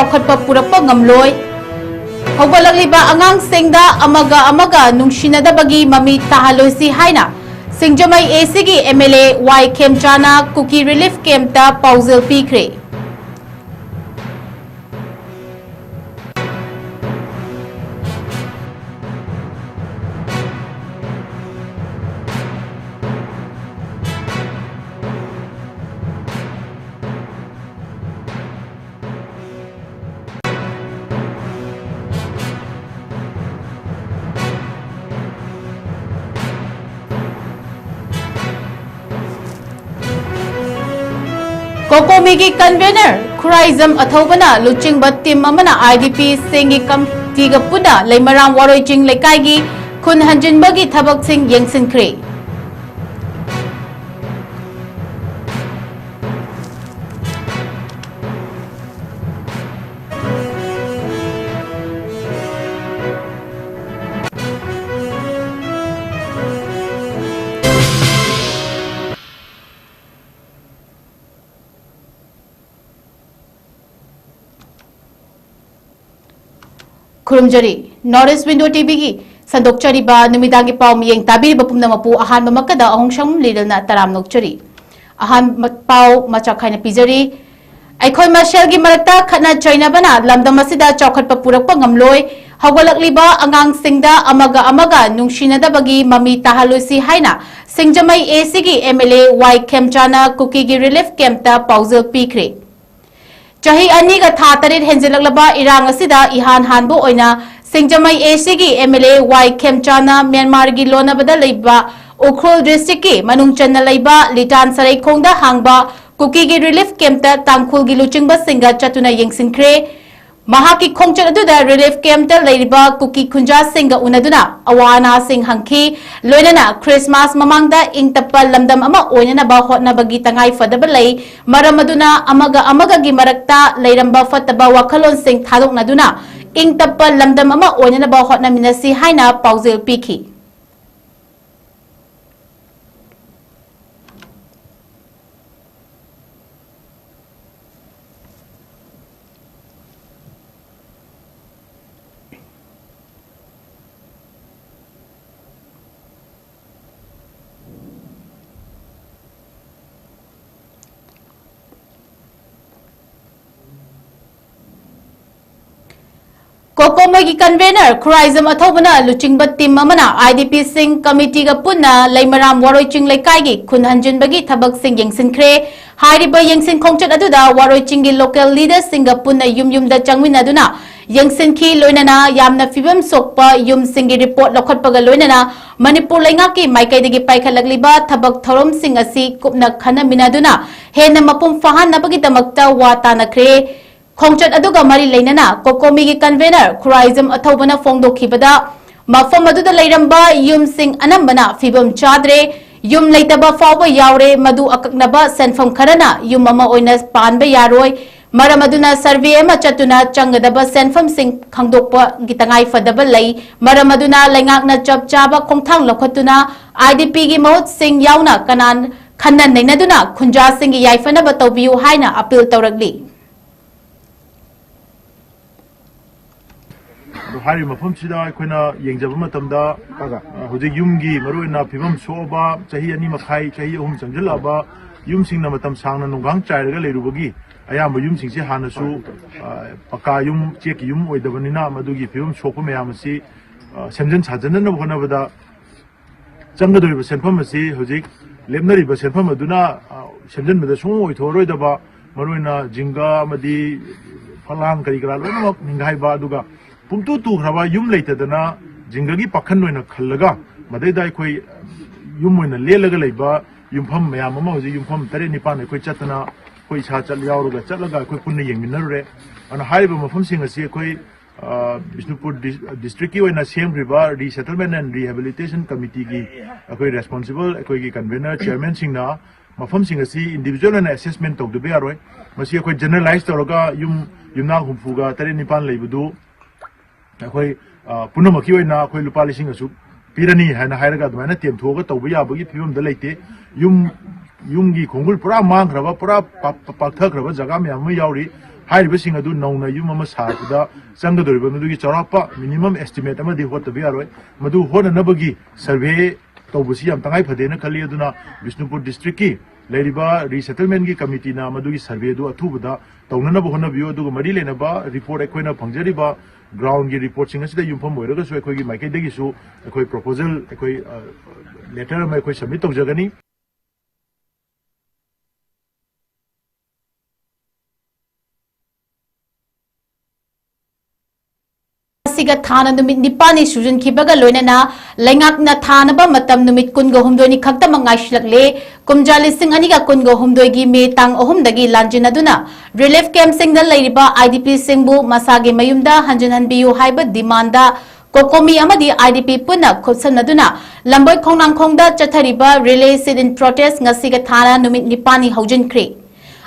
ꯆꯥꯎꯈꯠꯄ ꯄꯨꯔꯛꯄ ꯉꯝꯂꯣꯏ ꯍꯧꯒꯠꯂꯛꯂꯤꯕ ꯑꯉꯥꯡꯁꯤꯡꯗ ꯑꯃꯒ ꯅꯨꯡꯁꯤꯅꯗꯕꯒꯤ ꯃꯃꯤ ꯇꯥꯍꯜꯂꯣꯏꯁꯤ ꯍꯥꯏꯅ ꯁꯤꯡꯖꯃꯩ ꯑꯦꯁꯤꯒꯤ ꯑꯦꯝꯑꯦꯜꯑꯦ ꯋꯥꯏ ꯈꯦꯝꯆꯥꯅ ꯀꯨꯀꯤ ꯔꯤꯂꯤꯐ ꯀꯦꯝꯞꯇ ꯄꯥꯎꯖꯦꯜ ꯄꯤꯈ꯭ꯔꯦ कोकोमीगी कन्वेनर ꯈꯨꯔꯥꯏꯖꯝ ꯑꯊꯧꯕꯅ ꯂꯨꯆꯤꯡꯕ ꯇꯤꯝ ꯑꯃꯅ IDP ꯁꯤꯡꯒꯤ ꯀꯝꯃꯤꯇꯤꯒ ꯄꯨꯟꯅ ꯂꯩꯃꯔꯥꯝ ꯋꯥꯔꯣꯏꯆꯤꯡ ꯂꯩꯀꯥꯏꯒꯤ ꯈꯨꯟ ꯍꯟꯖꯤꯟꯕꯒꯤ ꯊꯕꯛꯁꯤꯡ ꯌꯦꯡꯁꯤꯟꯈ꯭ꯔꯦ खुरुमजरी नॉर्थ ईस्ट विंडो टीवी की संदोक्चरीबा नुमिदांगी पाव मियेंग ताबीरिबा पुमनमपु अहानबा मक्कदा अहोंगशम लीरलना तराम नोक्चरी अहान पाव मचाखाइना पिजरी अखोय मशेलगी मरक्ता खतना चैनाबना लमदम असिदा चौखटपा पुरकपा ngамलोय हौगलकलिबा अंगांगसिंगदा अमगा नुंगसिनदबगी ममी ताहालोसी हाइना सिंगजमई एसीगी एमएलए वाई खेमचाना कुकीगी रिलीफ कैंपता पाउजल पीख्रे चाही अनिगा था तरेट हेंजिलकलबा इरांग असिदा इहान हानबो ओइना सिंगजमई एसीगी एमएलए वाई खेमचाना म्यांमार गी लोनाबदा लेबा उखरुल डिस्ट्रिक्ट की मनुंग चन्ना लेबा लिटान सराइखोंगदा हांगबा कुकीगी रिलीफ कैंपता तांगखुलगी लुचिंगबा सिंगा चतुना येंगसिनख्रे महाकी खोंगचन अदुदा रिलीफ कैंपता लेरिबा कुकी खुंजा सिंगा उनदुना अवाना सिंग हंखी लोइनना क्रिसमस ममांगदा इंगतप्पा लमदम अमा ओइननबा होटनबगी तंगाई फदबा लई मरम अदुना अमगा मरक्ता लेरंबा फतबा वखलोन सिंग थादोकनदुना इंगतप्पा लमदम अमा ओइननबा होटनमिनसी हाइना पाउजेल पीखी कोकोमोगी कन्वेनर खुराइजम अथौबना लुचिंगबा टीम अमना IDP सिंग कमिटी गा पुन्ना लेमराम वारोइचिंग लेकाइगी खुन हंजिनबगी थबक सिंग येंगसिनख्रे हाइरिबा येंगसिन खोंगचत अदुदा वारोइचिंगी लोकल लीडर सिंग पुन्ना युम चंगमिनदुना येंगसिनखी लोइनना यामना फिबम सोकपा युम सिंगी रिपोर्ट लखटपगा लोइनना मणिपुर लेंगाकी माइकाइदगी पाइखलगलिबा थबक थौरम सिंग असि कुपना खनमिनदुना हेन मपुम फहानबगी दमक्ता वा तानख्रे खोंगचत अदुगा मरी लेनना कोकोमीगी कन्वेनर खुराइजम अथौबना फोंगदोखिबदा मफम अदुदा लेरंबा युम सिंग अनंबना फिबम चाद्रे युम लेतबा फावबा यावरे मदु अककनबा सेनफम खरना युम अमा ओइना पानबा यारोय मरम अदुना सर्वे अमा चतुना चंगदबा सेनफम सिंग खंगदोकपा गितंगाई फदबा लई मरम अदुना लेंगाकना चपचाबा खोंगथांग लखतुना IDP गी महुत सिंग यावना कनान खन्नन नैनदुना खुंजा सिंग याइफनबा तौबियु हाइना अपील तौरगली हारी मफम सिदा अखोना येंजब मतमदा हुजिक युमगी मरुना फिबम सोबा चाही अनि मखाई चाही अहुम चंजलाबा युमसिंग न मतम सांगना नुगांग चाइरगा लेरुबगी अयाम युमसिंग से हानसु पक्का युम चेक युम ओइदबनिना मदुगी फिबम सोप मयामसी सेमजन साजनन होनबदा चंगदोरिबा सेनफम असि हुजिक लेमनरिबा सेनफम अदुना सेमजन बदा सों ओइथोरोइदबा मरुना जिंगा मदी फलांग करी करा लोनमक निंगाइबा अदुगा पुंतु तुख्रबा युम लेतदना जिंगगी पखन ओइना खल्लगा मदैदा अखोय युम ओइना लेलगा लेबा युमफम मयाम अमा होजि युमफम तरे निपान अखोय चतना अखोय सा चल यावरगा चलगा अखोय पुन्ना येंगमिनरुरे अन हाइबा मफम सिंग असि अखोय बिष्णुपुर डिस्ट्रिक्ट की ओइना सेमग्रिबा रीसेटलमेंट एंड रिहेबिलिटेशन कमिटी की अखोय रेस्पोंसिबल अखोय की कन्वेनर चेयरमैन सिंगना मफम सिंग असि individual and assessment तौदबे यारोय मसि अखोय generalise तौरगा Yamuna हुफुगा तरे निपान लेबदु अखोय पुनमकी ओइना अखोय लुपा लिसिंग असु पीरनी हैना हायरगा दुमाइना तेमथोगा तौबा याबगी फिबम द लेते युम ꯌꯨꯝꯒꯤ ꯈꯣꯡꯒꯨꯜ ꯄꯨꯔꯥ ꯃꯥꯡꯈ꯭ꯔꯕ ꯄꯨꯔꯥ ꯄꯥꯛꯊꯈ꯭ꯔꯕ ꯖꯒꯥ ꯃꯌꯥꯝ ꯑꯃ ꯌꯥꯎꯔꯤ ꯍꯥꯏꯔꯤꯕꯁꯤꯡ ꯑꯗꯨ ꯅꯧꯅ ꯌꯨꯝ ꯑꯃ ꯁꯥꯕꯗ ꯆꯪꯒꯗꯧꯔꯤꯕ ꯃꯗꯨꯒꯤ ꯆꯥꯎꯔꯥꯛꯄ ꯃꯤꯅꯤꯃꯝ ꯑꯦꯁꯇꯤꯃꯦꯠ ꯑꯃꯗꯤ ꯍꯣꯠꯇꯕ ꯌꯥꯔꯣꯏ ꯃꯗꯨ ꯍꯣꯠꯅꯅꯕꯒꯤ ꯁꯔꯚꯦ ꯇꯧꯕꯁꯤ ꯌꯥꯝ ꯇꯉꯥꯏ ꯐꯗꯦꯅ ꯈꯜꯂꯤ ꯑꯗꯨꯅ ꯕꯤꯁꯅꯨꯄꯨꯔ ꯗꯤꯁꯇ꯭ꯔꯤꯛꯀꯤ ꯂꯩꯔꯤꯕ ꯔꯤꯁꯦꯇꯜꯃꯦꯟꯠꯒꯤ ꯀꯃꯤꯇꯤꯅ ꯃꯗꯨꯒꯤ ꯁꯔꯚꯦꯗꯨ ꯑꯊꯨꯕꯗ ꯇꯧꯅꯅꯕ ꯍꯣꯠꯅꯕꯤꯌꯨ ꯑꯗꯨꯒ ꯃꯔꯤ ꯂꯩꯅꯕ ꯔꯤꯄꯣꯔꯠ ꯑꯩꯈꯣꯏꯅ ꯐꯪꯖꯔꯤꯕ ꯒ꯭ꯔꯥꯎꯟꯒꯤ ꯔꯤꯄꯣꯔꯠꯁꯤꯡ ꯑꯁꯤꯗ ꯌꯨꯝꯐꯝ ꯑꯣꯏꯔꯒꯁꯨ ꯑꯩꯈꯣꯏꯒꯤ ꯃꯥꯏꯀꯩꯗꯒꯤꯁꯨ ꯑꯩꯈꯣꯏ ꯄ꯭ꯔꯣꯄꯣꯖꯦꯜ ꯑꯩꯈꯣꯏ ꯂꯦꯇꯔ ꯑꯃ ꯑꯩꯈꯣꯏ submit ꯇꯧꯖꯒꯅꯤ siga thana numit nipani sujan khibaga loinana laingakna thanaba matam numit kunga humdoi ni khakta mangai shlagle kumjali sing aniga kunga humdoi gi me tang ahum dagi lanjinaduna relief camp sing da lairiba idp singbu masage mayumda hanjan biu haiba demanda kokomi amadi idp puna khotsanaduna lamboi khongnang khongda chathariba relay sit in protest ngasiga thana numit nipani hojinkhre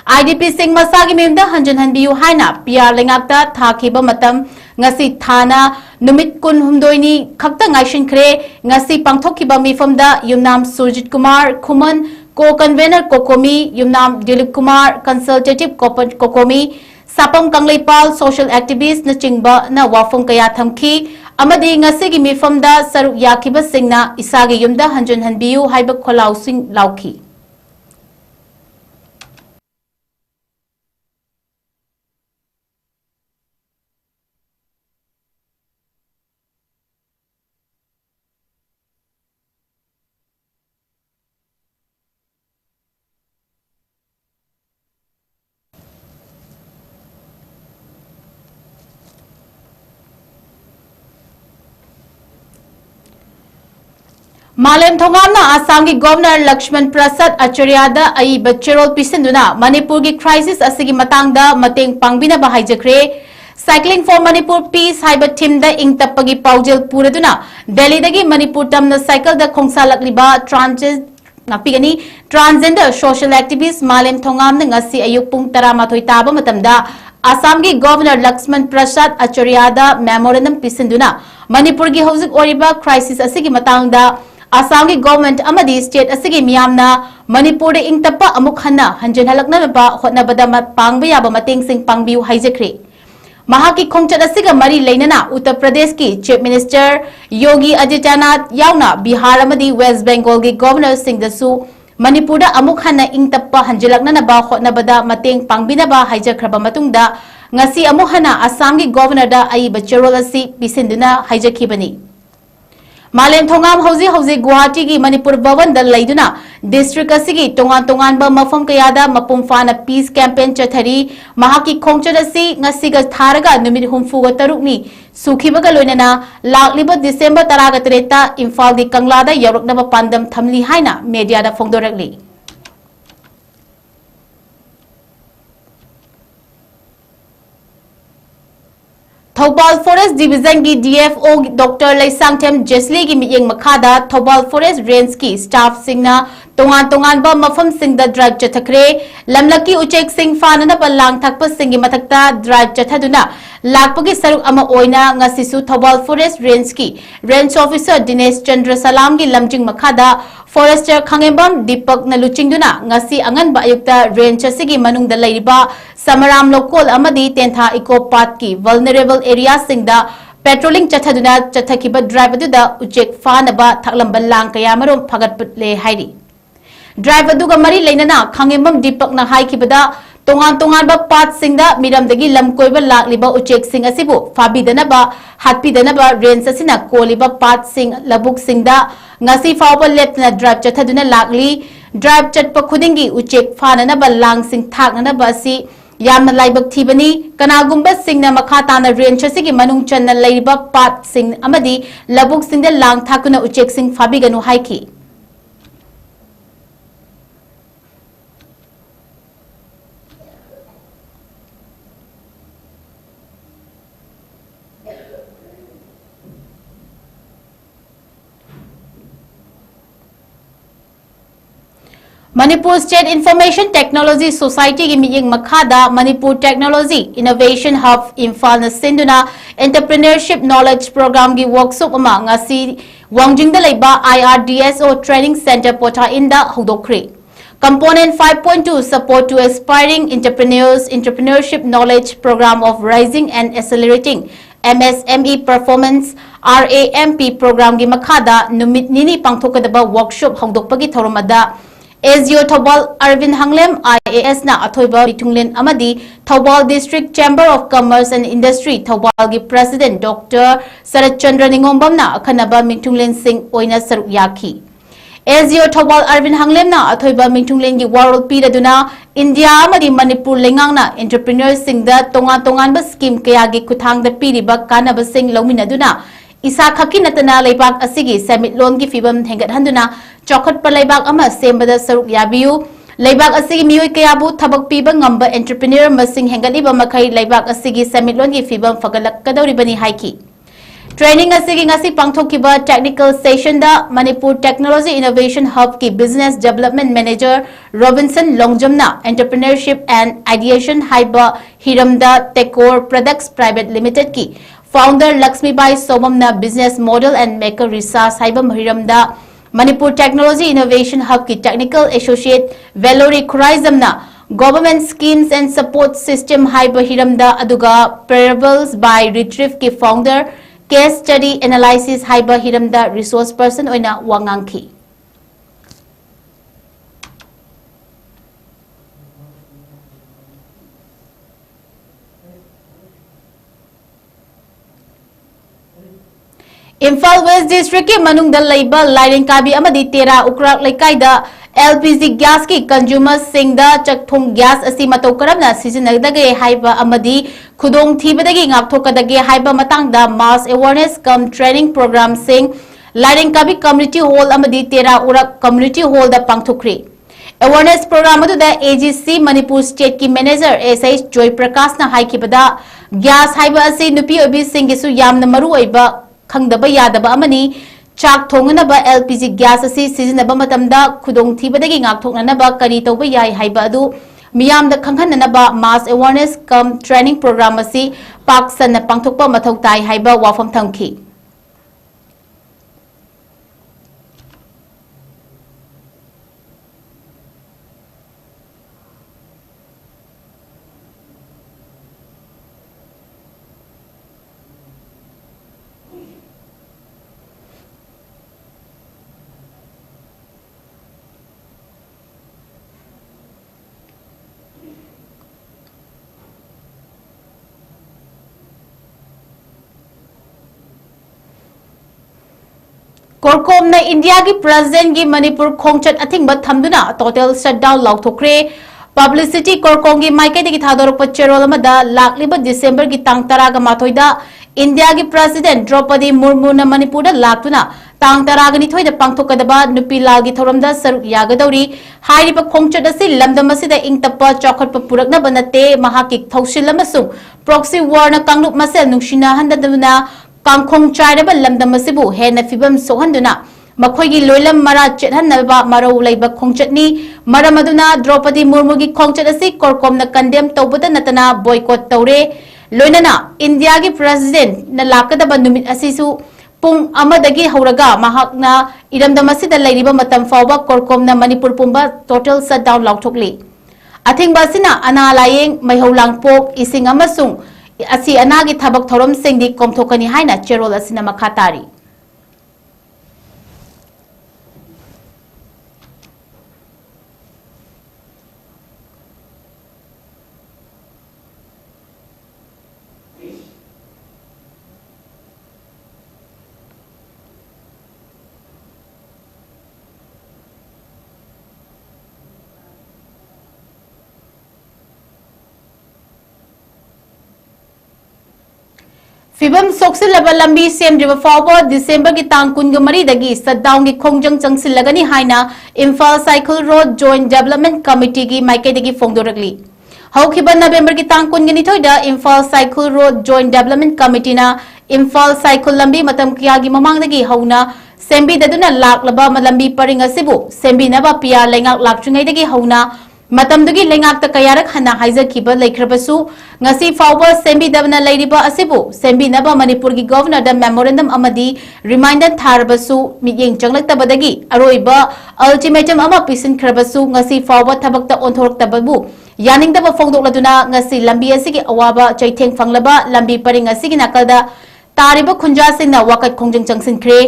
IDP sing masagi memda hanjan biu haina PR lengakta thakiba matam ngasi thana numit kun humdoini khakta ngaishin khre ngasi pangthokiba mifamda yumnam 𝐋𝐢𝐯𝐞 𝐍𝐞𝐰𝐬 co-convener kokomi yumnam dilip kumar consultative kokomi sapam kanglipal social activist na chingba na wafung kaya thamki amadi ngasi gi mifamda saruk yakiba singna isagi yumda hanjan biu haiba kholau sing lauki Malem Thongamna Assam ki Governor Lakshman Prasad Acharya ai bachirol pisinduna Manipur ki crisis asigi matangda mateng pangbina bahaijakre Cycling for Manipur Peace haiba team da ingtapagi paujel puraduna Delhi dagi Manipur tamna cycle da khongsalakliba transgender social activist Malem Thongamna ngasi ayuk pung 12 taba matamda Assam ki Governor Lakshman Prasad Acharya da memorandum pisinduna Manipur ki hojik oriba crisis asigi matangda Assam ki government amadi state asigi miyamna Manipur de ingtapa amuk hanna hanjan halakna ba hotnabada pangba yaba mateng sing pangbiu haijakre Mahaki khongchat asiga mari leinana Uttar Pradesh ki Chief Minister Yogi Adityanath yauna Bihar amadi West Bengal ki Governor Singh dasu Manipur da amuk hanna ingtapa hanjalakna ba hotnabada mateng pangbina ba haijakraba matungda ngasi amuk hanna Assam ki Governor da ai bachirol asi pisinduna haijakibani Malem Thongam hauzi Guwahati ki Manipur Bhavan dal laiduna district asigi tongan ba mafam kayada mapum fana peace campaign chathari mahaki khongchat asi ngasiga tharaga numit humfuga tarukni sukhibaga loinana lakliba December 13 ta Imphal di Kanglada yauroknaba pandam thamli haina media da phongdorakli Thobal Forest Division ki DFO Dr. Laisangthem Jesli ki miyeng makhada Thobal Forest Range ki staff singna tongan ba mafam singda drive chathakre lamlaki uchek sing fanana pa lang thakpa singi mathakta drive chathaduna lakpagi saruk ama oina ngasisu Thobal Forest Range ki Range Officer Dinesh Chandra Salam ki lamjing makhada Forester Khangembam Deepak na luchingduna ngasi angan ba ayukta range asigi manungda lairiba Samaram Lokol amadi Tentha Eco Park ki vulnerable area singda patrolling chathaduna chathakiba drive aduda uchek fanaba thaklamba lang kaya marom phagatputle hairi drive aduga mari leinana Khangembam Deepak na haikibada tongan ba path singda miramdagi lamkoiba lakliba uchek sing asibu fabidanaba hatpidanaba range asina koliba path sing labuk singda ngasi fawba lepna drive chathaduna lakli drive chatpa khudingi uchek fananaba lang sing thaknanaba asi yamna laibak thibani kanagumba singna makha tana range asigi manung channa laiba path sing amadi labuk singda lang thakuna uchek sing fabiganu haiki Manipur State Information Technology Society ki miyeng makhada Manipur Technology Innovation Hub Imphal na sinduna Entrepreneurship Knowledge Program ki workshop ama ngasi Wangjingda laiba IRDSO Training Center Pota Inda hudokre Component 5.2 Support to Aspiring Entrepreneurs Entrepreneurship Knowledge Program of Rising and Accelerating MSME Performance RAMP Program gi makhada numit nini pangthokadaba workshop hongdokpagi thoramada Ezio Thobal Arvin Hanglem IAS na athoiba bitunglen amadi Thobal District Chamber of Commerce and Industry Thobal gi President Dr. Saratchandra Ningombam na akhanaba mingtunglen sing oina saruk yakhi Ezio Thobal Arvin Hanglem na athoiba mingtunglen gi world piraduna India amadi Manipur lengang na entrepreneurs sing da tongan ba scheme kaya gi kuthang da piriba kanaba sing lominaduna Isa khaki natana leibak asigi summit loan gi fibam hengat handuna chokhat pa leibak ama sembada saruk yabiu leibak asigi mioi kayabu thabak piba ngamba entrepreneur masing hengaliba makai leibak asigi summit loan gi fibam fagalak kadori bani haiki Training asigi ngasi pangthokiba technical session da Manipur Technology Innovation Hub ki Business Development Manager Robinson Longjamna Entrepreneurship and Ideation Haiba Hiramda Tekor Products Private Limited ki Founder Lakshmibai Somamna Business Model and Maker Research Haiba Hiramda Manipur Technology Innovation Hub ki Technical Associate Valerie Kurizamna Government Schemes and Support System Haiba Hiramda aduga Parables by Retrieve ki Founder Case Study Analysis Haiba Hiramda Resource Person oina wangangki Imphal West District ki manungda leiba Liring Kabi amadi Tera Ukrak Lekaida LPG gas ki consumer singda chakthong gas asi matau karamna sizinagdage haiba amadi khudong thibadagi ngapthokadage haiba matangda mass awareness cum training program sing Liring Kabi community hall amadi Tera Urak community hall da pangthokri awareness program adu da AGC Manipur state ki manager SH Joy Prakash na haikibada gas haiba asi nupi obi singisu yamna maru oiba khangdaba yadaba amani chak thonganaba LPG gas asi sizinaba matamda khudong thibadagi ngakthoknanaba kari tawba yai haiba adu miyamda khanghananaba mass awareness cum training program asi paksanna pangthokpa mathau tai haiba wafam thamki Korkom na India ki President ki Manipur khongchat athingba thamduna total shutdown lauthokre publicity Korkom ki maike ki thadorok pachero amada lakliba December ki tang taraga mathoida India ki President Draupadi Murmu na Manipur da laktuna tang taraga ni thoida pangthokadaba nupilal ki thoramda saruk yagadori hairiba khongchat asi lamdam asida ingtapa chokhatpa purakna banate mahakik thausil amasung proxy war na kanglup masel nungsina handaduna Kangkhong Chairaba Lamdam Asibu Hena Fibam Sohanduna Makogi Lolam Mara Chethanaba Maro Laiba Khongchatni Maramaduna Draupadi Murmugi Khongchatasi Korkom na condemn Tobata Natana boycott Taure Loinana India ki President na lakadaba numit asisu Pung Amadagi Hauraga Mahakna Iramdamasida Lairiba Matam Fauba Korkom na Manipur Pumba total shutdown Lauktokli Athing Basina Ana Layeng Mayhaulang Pok Ising Amasung Asi anagi thabak thorom singdi komthokani haina cherol asina makhatari Fibam Soksilaba Lambi Semdriba Fauba December ki tang kungamari dagi shutdown ki khongjang changsilagani haina Imphal Cycle Road Joint Development Committee ki maike dagi fongdoragli Haukiba November ki tang kungani thoida Imphal Cycle Road Joint Development Committee na Imphal Cycle Lambi matam kiyagi mamang dagi hauna sembi daduna laklaba malambi paring asibu sembi naba pia lengak lakchungai dagi hauna Matamdugi lengakta kayarak hana haizakiba laikrabasu ngasi fawba sembi dabna lairiba asibu sembi naba manipur gi governor da memorandum amadi reminder tharabasu miyeng changlaktabadagi aroiba ultimatum ama pisin khrabasu ngasi fawba thabakta onthoroktababu yaningdaba fongdokladuna ngasi lambi asigi awaba chaitheng fanglaba lambi paring asigi nakalda tariba khunja singna wakat khongjang changsinkhre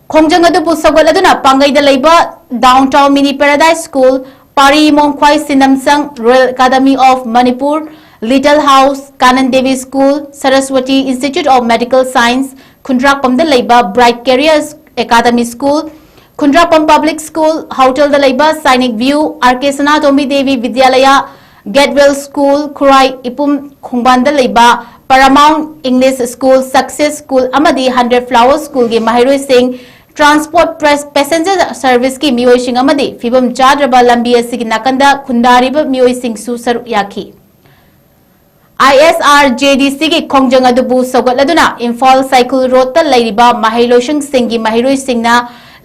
khongjang adubu sagoladuna pangaida leiba downtown mini paradise school Pari Mongkhwai Sinamsang Royal Academy of Manipur, Little House, Kanan Devi School, Saraswati Institute of Medical Science, Khundrakpam da Leiba Bright Careers Academy School, Khundrakpam Public School, Hotel da Leiba Scenic View, RK Sanatomi Devi Vidyalaya, Getwell School, Kurai Ipum Khungban da Leiba, Paramount English School, Success School, Amadi 100 Flower School ge Mahiroi Singh, Transport Press Passenger Service ki miyoi sing amadi fibam chadraba lambi asigi nakanda khundariba miyoi sing su saru yaki ISRJDC ki khongjang adubu sogatladuna Imphal Cycle Road ta lairiba mahiloshang singi mahiroi singna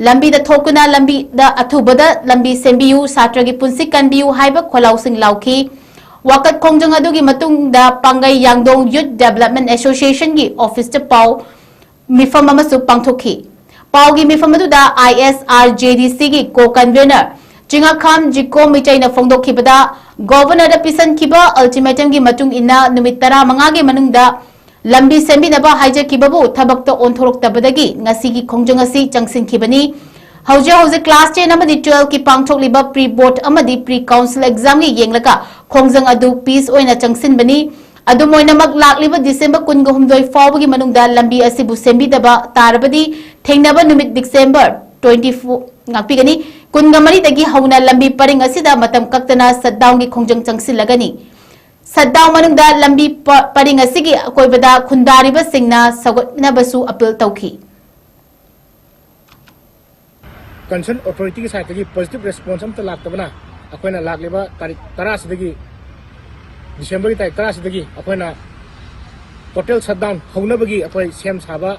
lambi da thokuna lambi da athubada lambi sembiu satra gi punsi kanbiu haiba kholau sing lauki wakat khongjang adu gi matung da Pangai Yangdong Youth Development Association gi office ta pau mifam amasu pangthoki Paugi mifamaduda ISRJDC ki co-convener 𝐶𝐤𝐸𝐬 𝐁𝐫𝐴 fongdokhibada governor da pisan kiba ultimatum gi matung ina numit 15 gi manungda lambi sembinaba haijakibabu thabakta onthoroktabadagi ngasi gi khongjang asi changsinkhibani hauja class 10 amadi 12 ki pangthokliba pre board amadi pre council exam gi yenglaga khongjang adu piece oina changsinbani adu moinamak lakliba December 19 fawbagi manungda lambi asibu sembidaba tarabadi thengnaba numit December 24 ngapigani kungamari dagi hauna lambi paring asida matam kaktana shutdown gi khongjang changsilagani shutdown manungda lambi paring asigi koibada khundariba singna sagatnabasu appeal tawki concern authority ki side gi positive response am talaktabana akoina lakliba tarik 10 sidagi December ki tarik 10 sidagi akoina total shutdown haunabagi akoi sem saba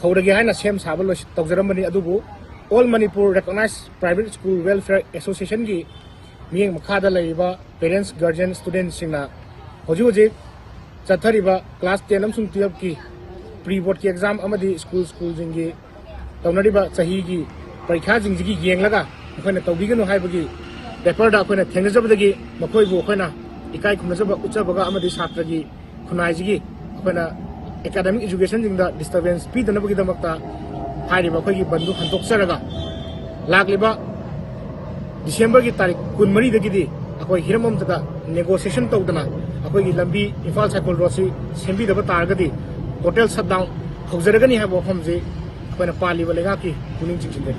hauragi haina sem saba lo tawjaramani adubu all Manipur recognized private school welfare association gi miyeng makhada laiba parents guardian students singna hoji chathariba class 10 amsung 12 ki pre board ki exam amadi school jingi tawnariba chahi gi parikha jingi yenglaga akoina tawbiganu haibagi paper da akoina thengnajabadagi makoi bu akoina ikai khumnajaba uchabaga amadi satragi khunai akoina academic education jingda disturbance pidanabagi damakta hairiba akoigi bandu hantoksaraga lakliba December ki tarik 13 dagidi akoi hiramam taka negotiation tawdana akoigi lambi Imphal Cycle Road si sembi daba targadi total shutdown haujaragani habo famje akoina paliba lega ki kuning chingchinde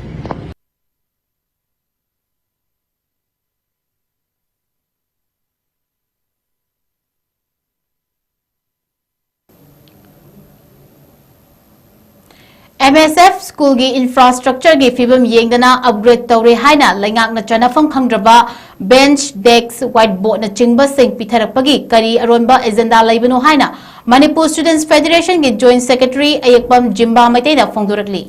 MSF school gi infrastructure gi fibam yengdana upgrade tawre haina laingak na chanafam khangraba bench desks whiteboard na chingba sing pitharakpagi kari aronba agenda laibano haina Manipur Students Federation gi joint secretary ayekpam Jimba Maitei da fongdorakli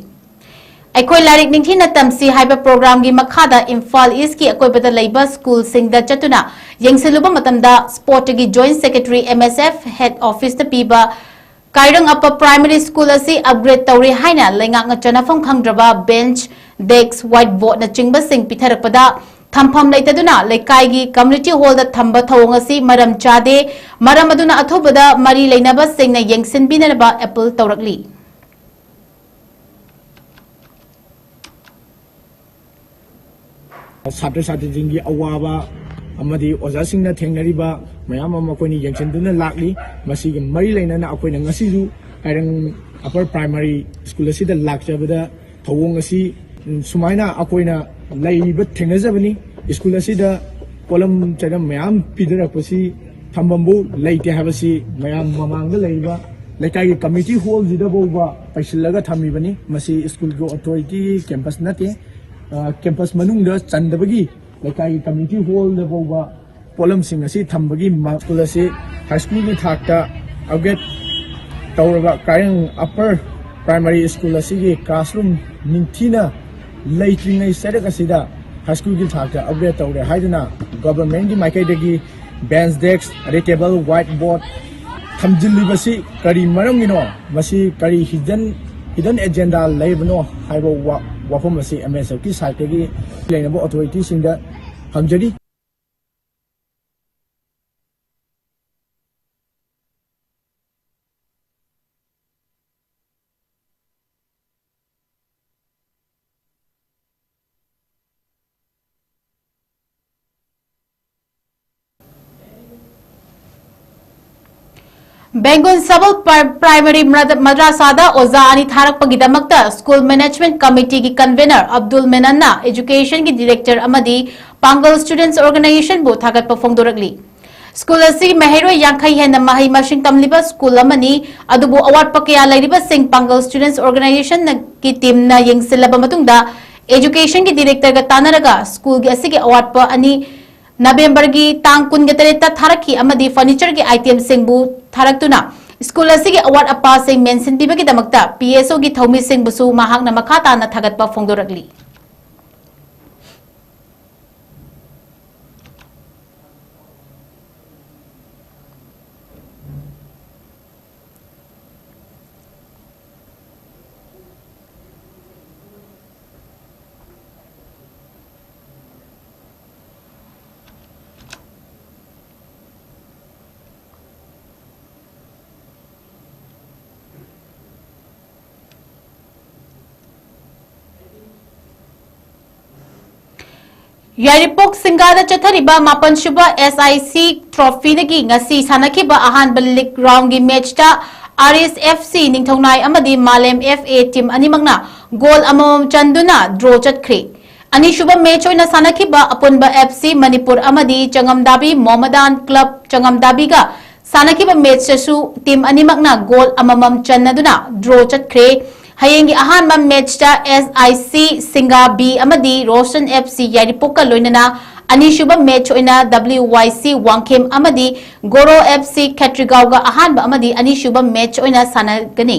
aikoi larik ningthina tamsi haiba program gi makhada Imphal East ki akoibada laiba school singda chatuna yengsiluba matamda sport gi joint secretary MSF head office ta piba Kairang Upper Primary School asi upgrade tawri haina laingak nga chanafam khangraba bench desks whiteboard na chingba sing pitharakpada thampham leitaduna laikai gi community hall da thamba thawong asi maram chade maram aduna athobada mari leinaba singna yengsin binaba apple tawrakli Satra Satra jingi awaba amadi oza singna thengnariba mayam ama koini yengchenduna lakli masigi mari lainana akoina ngasidu kairang upper primary school asida lakjabada thawong asi sumaina akoina laiba thengnajabani school asida kolam chadam mayam pidarakpasi thambambu laite habasi mayam mamangda laiba laikai committee hall jida boba paisilaga thamibani masi school go authority campus nate campus manungda chandabagi laikai community hall da boba polam sing asi thambagi school asi high school ni thakta upgrade tawraba kairang upper primary school asi gi classroom ningthina laitringai sadak asida high school gi thakta upgrade tawre haiduna government की माइकैदगी bench desk अरे table white board थमजिल्लिबसी करी मरमगिनो मसी करी hidden agenda लेबनो हाइबो वाफम मसी MSF की site की लेनबो authority सिंदा हमजरी बेंगुन सबल primary मद्रासादा ओजा अनि थारकपगिदमक्ता school management committee की कन्वेनर अब्दुल मेनन्ना एजुकेशन की डायरेक्टर अमदी पांगल स्टूडेंट्स ऑर्गेनाइजेशन बो थागत फोंदोरकली स्कूल असि महेरो यांखै हेन महै मसिंग तमलिबा स्कूल अमनी अदुबो अवार्ड पकया लैरिबा सिंग पांगल स्टूडेंट्स ऑर्गेनाइजेशन की टीम ना यंगसिलबा मतुंगदा एजुकेशन की डायरेक्टर गा तानरगा स्कूल की असि के अवार्ड प अनि नवेंबर की तांग कुन गतरेता थारकी अमदी फर्नीचर के आइटम सिंबु थारक्तुना स्कूल असि के अवार्ड अपा सिंग मेंशन पिबा की दमक्ता पीएसओ की थौमी सिंग बुसु महाकना मखा ताना थागतपा फोंदोरकली यारिपोक सिंगादा चथरिबा मापन सुबा SIC ट्रॉफी नगी ngasi sanakhiba ahanba league round gi match ta RSFC ningthongnai amadi Malem FA team animakna goal amam chanduna draw chatkre ani shuba match oina sanakhiba apunba FC manipur amadi changamdabi Mohammedan club changamdabi ga sanakhiba match su team animakna goal amamam channaduna draw chatkre hayeng ahan ma match ta SIC Singa B amadi Roshan FC Yaripok loinana ani shuba match oina WYC Wangkem amadi Goro FC Katrigau ga ahan ba amadi ani shuba match oina sanagani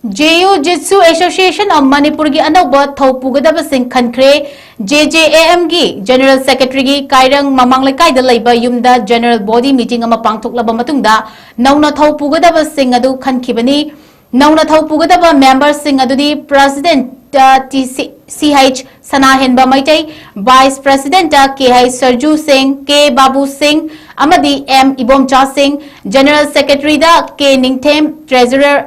Ju-jitsu Association of Manipur की अनौबा थौपुगदब Singh खनख्रे JJAM की General Secretary की कायरंग ममांग लेकायदा लैबा युमदा General Body Meeting अमा पांगथोकलबा मतुंगदा नौना थौपुगदब सिंह अदु खनखिबनी नौना थौपुगदब member Singh अदुदी President CH Sanahenba Meitei Vice President 𝐾𝐢𝐯𝐬 Singh K Babu Singh अमदी M Ibomcha Singh General Secretary दा K Ningthem Treasurer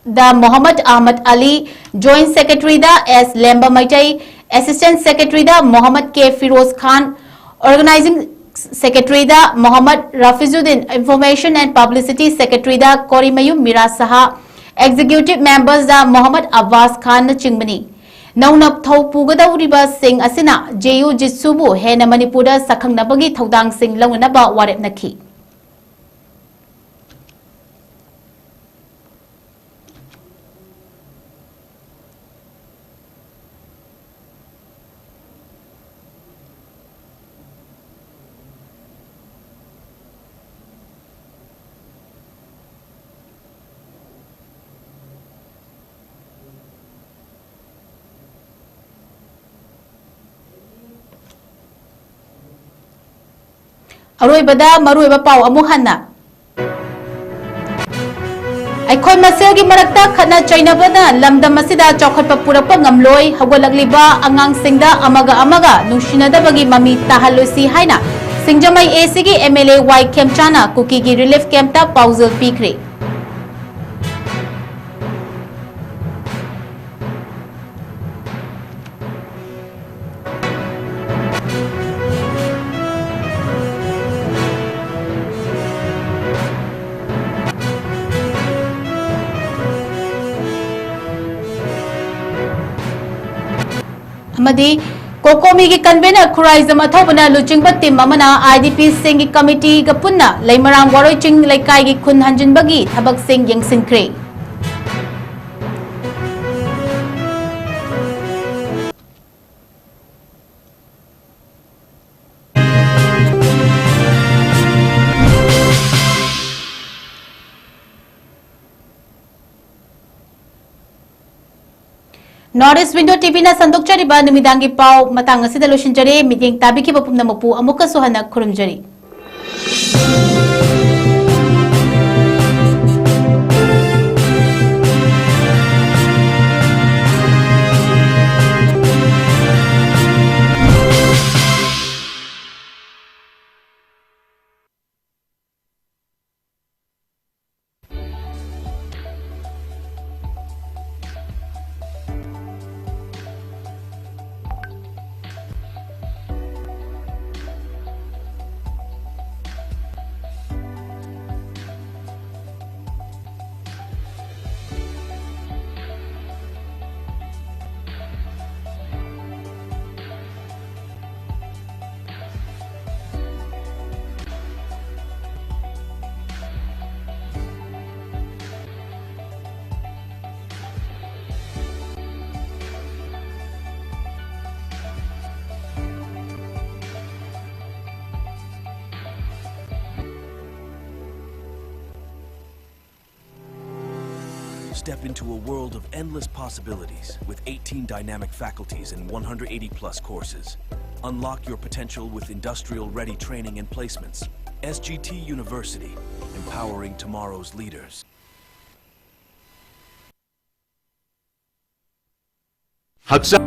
the Muhammad Ahmad Ali, Joint Secretary the S. Lemba Maitai, Assistant Secretary the Muhammad K. Firoz Khan, Organizing Secretary the Muhammad Rafizuddin, Information and Publicity Secretary the Korimayu Mira Saha, Executive Members the Muhammad Abbas Khan Chingbani. Naunap Thau Pugadawriba Singh Asina, Ju-jitsu bu Hena Manipura Sakhang Nabagi Thaudang Singh Lawanaba Warep Naki. अरोइबदा मरुइबा पाव अमुक हन्ना अखोय मसेलगी मरक्ता खना चैनबना लमदम असिदा चौखटपा पुरक्पा ngamloi हगोलगलिबा अंगांगसिंगदा अमगा अमगा नुंसिनदबगी ममी ताहलोसी हाइना सिंगजमई एसीगी MLA वाई खेमचाना कुकी की रिलीफ कैंपता पाउजल पीखरे Kokomi ki convener 𝐋𝐢𝐯 𝐷𝐸 luchingba team amana IDP sing committee ga punna leimarang waroi ching laikai gi khun hanjinbagi thabak sing yengsinkhre. Northeast Window TV na sandokchariba numidangi pau matang asida losinjare meeting tabiki bapum namapu amuka suhana khurumjari. Step into a world of endless possibilities with 18 dynamic faculties and 180+ courses. Unlock your potential with industrial-ready training and placements. SGT University, empowering tomorrow's leaders. 학사